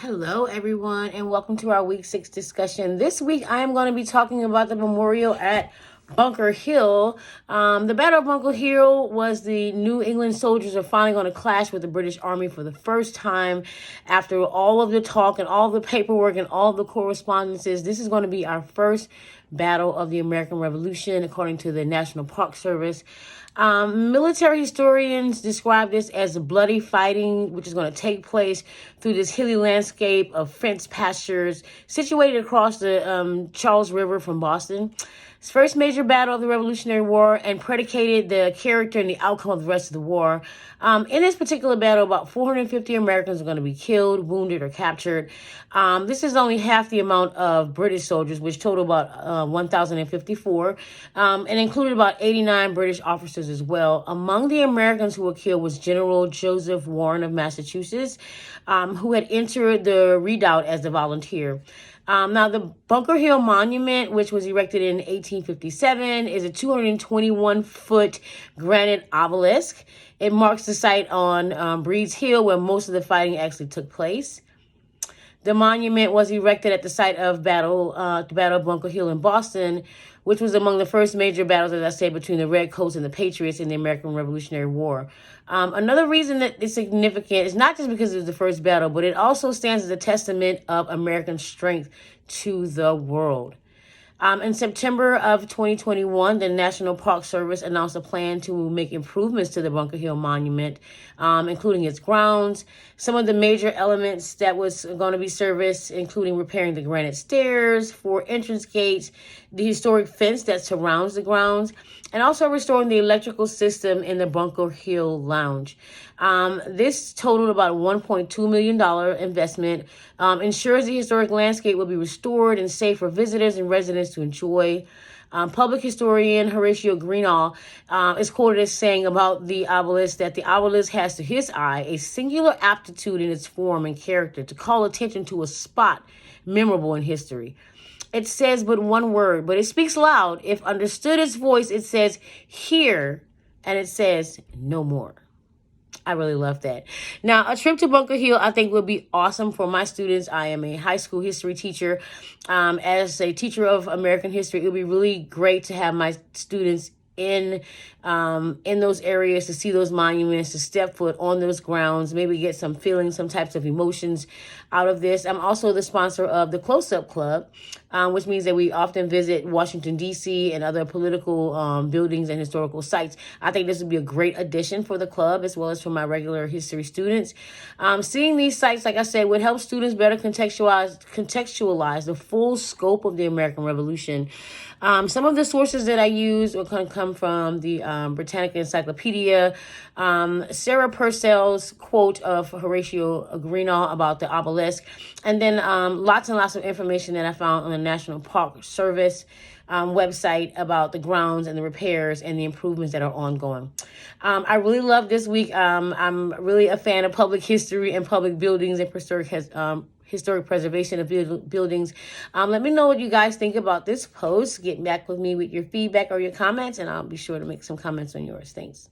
Hello, everyone, and welcome to our Week 6 discussion. This week, I am going to be talking about the memorial at Bunker Hill. The Battle of Bunker Hill was the New England soldiers are finally going to clash with the British Army for the first time after all of the talk and all the paperwork and all the correspondences. This is going to be our first battle of the American Revolution, according to the National Park Service. Military historians describe this as bloody fighting, which is going to take place through this hilly landscape of fenced pastures situated across the Charles River from Boston. It's the first major battle of the Revolutionary War and predicated the character and the outcome of the rest of the war. In this particular battle, about 450 Americans are going to be killed, wounded, or captured. This is only half the amount of British soldiers, which total about 1,054, and included about 89 British officers as well. Among the Americans who were killed was General Joseph Warren of Massachusetts, who had entered the redoubt as a volunteer. Now, the Bunker Hill Monument, which was erected in 1857, is a 221-foot granite obelisk. It marks the site on Breed's Hill where most of the fighting actually took place. The monument was erected at the site of the Battle of Bunker Hill in Boston, which was among the first major battles, as I said, between the Redcoats and the Patriots in the American Revolutionary War. Another reason that it's significant is not just because it was the first battle, but it also stands as a testament of American strength to the world. In September of 2021, the National Park Service announced a plan to make improvements to the Bunker Hill Monument, including its grounds. Some of the major elements that was going to be serviced, including repairing the granite stairs, 4 entrance gates, the historic fence that surrounds the grounds, and also restoring the electrical system in the Bunker Hill Lounge. This totaled about $1.2 million investment, ensures the historic landscape will be restored and safe for visitors and residents to enjoy. Public historian Horatio Greenall is quoted as saying about the obelisk that the obelisk has, to his eye, a singular aptitude in its form and character to call attention to a spot memorable in history. It says but one word, but it speaks loud. If understood its voice, it says here, and it says no more. I really love that. Now, a trip to Bunker Hill, I think, would be awesome for my students. I am a high school history teacher. As a teacher of American history, it would be really great to have my students in those areas, to see those monuments, to step foot on those grounds, maybe get some feelings, some types of emotions out of this. I'm also the sponsor of the Close-Up Club, which means that we often visit Washington, D.C. and other political buildings and historical sites. I think this would be a great addition for the club as well as for my regular history students. Seeing these sites, like I said, would help students better contextualize the full scope of the American Revolution. Some of the sources that I use will come from the Britannica Encyclopedia, Sarah Purcell's quote of Horatio Greenall about the obelisk, and then lots and lots of information that I found on the National Park Service website about the grounds and the repairs and the improvements that are ongoing. I really love this week. I'm really a fan of public history and public buildings and historic preservation of buildings. Let me know what you guys think about this post. Get back with me with your feedback or your comments, and I'll be sure to make some comments on yours. Thanks.